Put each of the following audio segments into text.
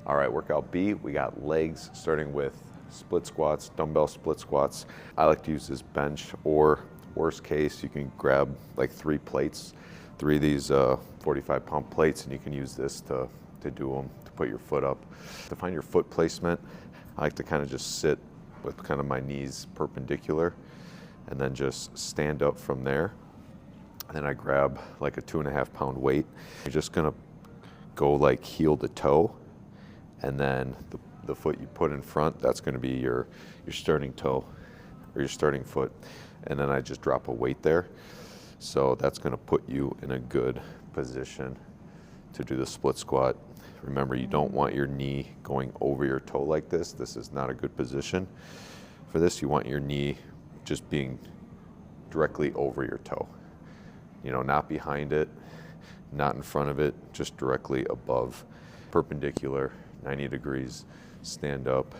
All right, workout B, we got legs, starting with split squats, dumbbell split squats. I like to use this bench, or worst case, you can grab like 3 plates, 3 of these 45-pound plates, and you can use this to do them, to put your foot up. To find your foot placement, I like to kind of just sit with kind of my knees perpendicular, and then just stand up from there. And then I grab like a 2.5-pound weight. You're just gonna go like heel to toe, and then the foot you put in front, that's gonna be your starting toe or your starting foot. And then I just drop a weight there. So that's gonna put you in a good position to do the split squat. Remember, you don't want your knee going over your toe like this. This is not a good position for this. You want your knee just being directly over your toe. You know, not behind it, not in front of it, just directly above, perpendicular, 90 degrees, stand up,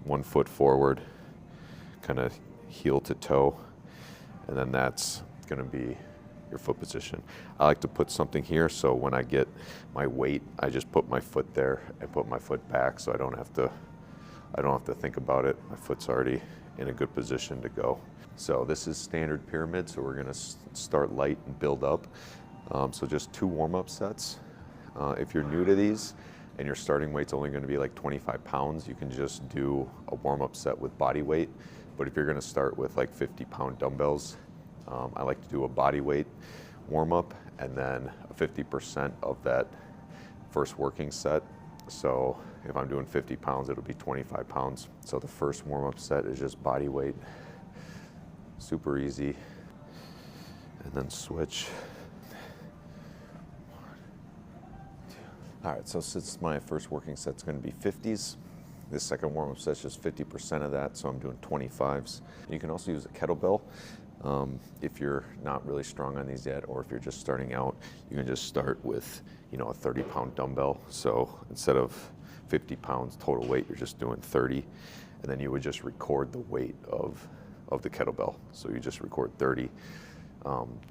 1 foot forward, kind of heel to toe, and then that's gonna be your foot position. I like to put something here, so when I get my weight, I just put my foot there and put my foot back, so I don't have to think about it. My foot's already in a good position to go. So this is standard pyramid, so we're gonna start light and build up. So just 2 warm-up sets. If you're new to these and your starting weight's only gonna be like 25 pounds, you can just do a warm-up set with body weight. But if you're gonna start with like 50-pound dumbbells, I like to do a body weight warm-up and then 50% of that first working set. So if I'm doing 50 pounds, it'll be 25 pounds. So the first warm-up set is just body weight. Super easy. And then switch. All right, so since my first working set's gonna be 50s, this second warm-up set's just 50% of that, so I'm doing 25s. You can also use a kettlebell. If you're not really strong on these yet, or if you're just starting out, you can just start with, you know, a 30-pound dumbbell. So instead of 50 pounds total weight, you're just doing 30, and then you would just record the weight of the kettlebell. So you just record 30.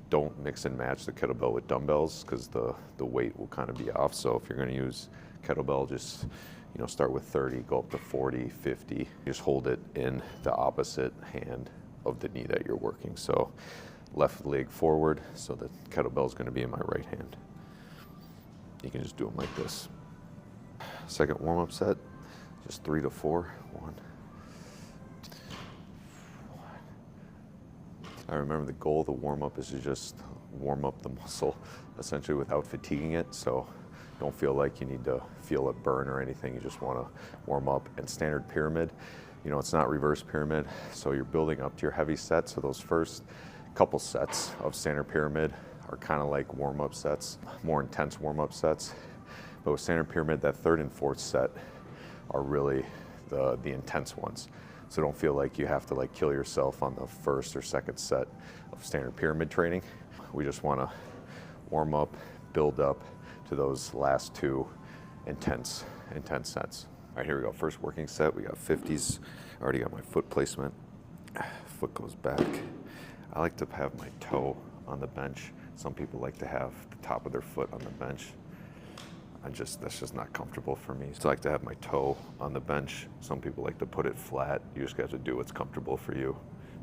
Don't mix and match the kettlebell with dumbbells, because the weight will kind of be off. So if you're going to use kettlebell, just, you know, start with 30, go up to 40, 50. Just hold it in the opposite hand of the knee that you're working. So left leg forward, so the kettlebell is going to be in my right hand. You can just do them like this. Second warm-up set, just 3 to 4. 1. I remember the goal of the warm-up is to just warm up the muscle, essentially without fatiguing it. So don't feel like you need to feel it burn or anything. You just want to warm up. And standard pyramid, you know, it's not reverse pyramid, so you're building up to your heavy set. So those first couple sets of standard pyramid are kind of like warm-up sets, more intense warm-up sets. But with standard pyramid, that 3rd and 4th set are really the intense ones. So don't feel like you have to like kill yourself on the 1st or 2nd set of standard pyramid training. We just want to warm up, build up to those last 2 intense sets. All right, here we go. First working set, we got 50s. I already got my foot placement. Foot goes back. I like to have my toe on the bench. Some people like to have the top of their foot on the bench. That's just not comfortable for me. So I like to have my toe on the bench. Some people like to put it flat. You just have to do what's comfortable for you.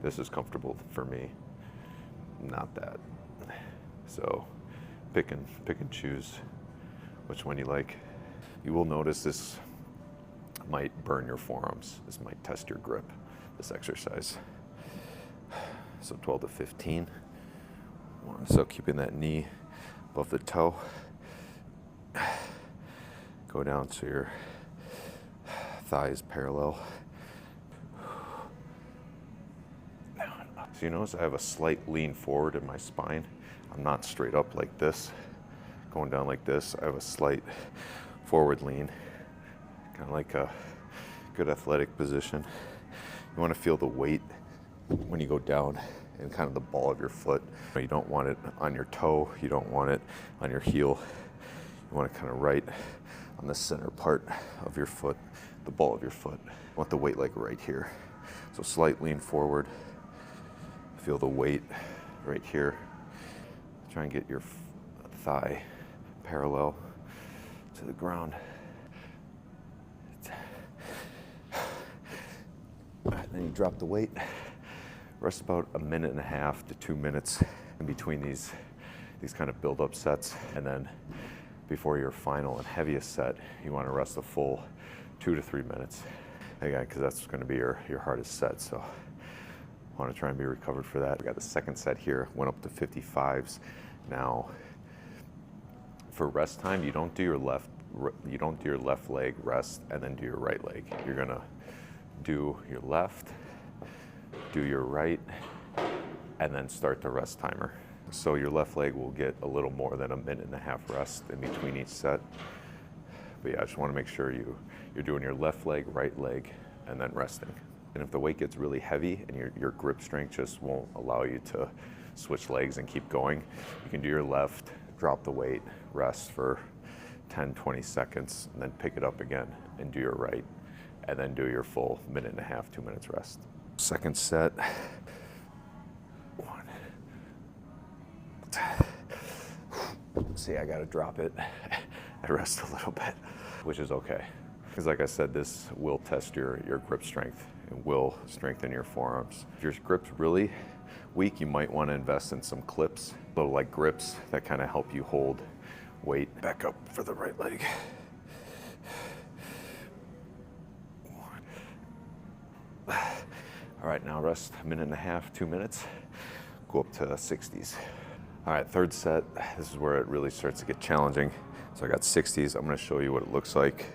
This is comfortable for me, not that. So pick and choose which one you like. You will notice this might burn your forearms. This might test your grip, this exercise. So 12 to 15. So keeping that knee above the toe. Go down so your thighs parallel. So you notice I have a slight lean forward in my spine. I'm not straight up like this, going down like this. I have a slight forward lean, kind of like a good athletic position. You want to feel the weight when you go down in kind of the ball of your foot. You don't want it on your toe. You don't want it on your heel. You want it kind of right on the center part of your foot, the ball of your foot. You want the weight like right here. So slight lean forward. Feel the weight right here. Try and get your thigh parallel to the ground. drop the weight, rest about 1.5 to 2 minutes in between these kind of build-up sets. And then before your final and heaviest set, you want to rest a full 2 to 3 minutes. Again, because that's going to be your hardest set. So I want to try and be recovered for that. We got the second set here, went up to 55s. Now, for rest time, you don't do your left leg rest and then do your right leg. You're gonna do your left, do your right, and then start the rest timer. So your left leg will get a little more than 1.5 minutes rest in between each set. But yeah, I just want to make sure you're doing your left leg, right leg, and then resting. And if the weight gets really heavy and your grip strength just won't allow you to switch legs and keep going, you can do your left, drop the weight, rest for 10, 20 seconds, and then pick it up again and do your right, and then do your full 1.5, 2 minutes rest. Second set. 1. See, I gotta drop it. I rest a little bit, which is okay. Because like I said, this will test your grip strength and will strengthen your forearms. If your grip's really weak, you might want to invest in some clips, little like grips that kind of help you hold weight. Back up for the right leg. 1. All right, now rest 1.5, 2 minutes. Go up to 60s. All right, third set. This is where it really starts to get challenging. So I got 60s. I'm going to show you what it looks like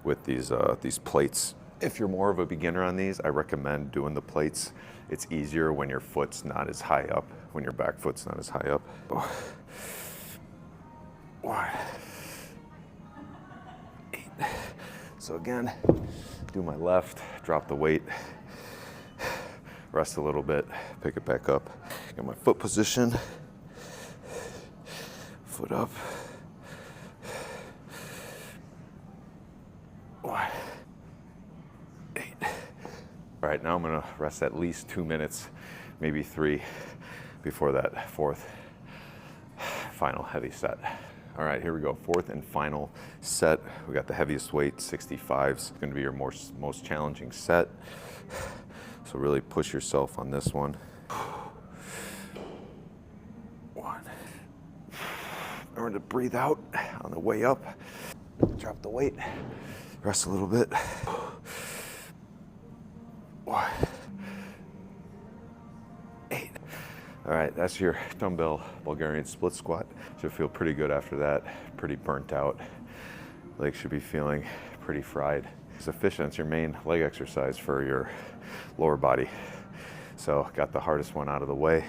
with these plates. If you're more of a beginner on these, I recommend doing the plates. It's easier when your foot's not as high up, when your back foot's not as high up. 1. 8. So again, do my left, drop the weight, rest a little bit, pick it back up. Get my foot position, foot up. 1. 8. All right, now I'm gonna rest at least 2 minutes, maybe 3, before that fourth final heavy set. All right, here we go, fourth and final set. We got the heaviest weight, 65s. It's gonna be your most challenging set. So really push yourself on this one. 1. Remember to breathe out on the way up. Drop the weight, rest a little bit. 1. 8. All right, that's your dumbbell Bulgarian split squat. Should feel pretty good after that, pretty burnt out. Legs should be feeling pretty fried. It's efficient, it's your main leg exercise for your lower body. So got the hardest one out of the way.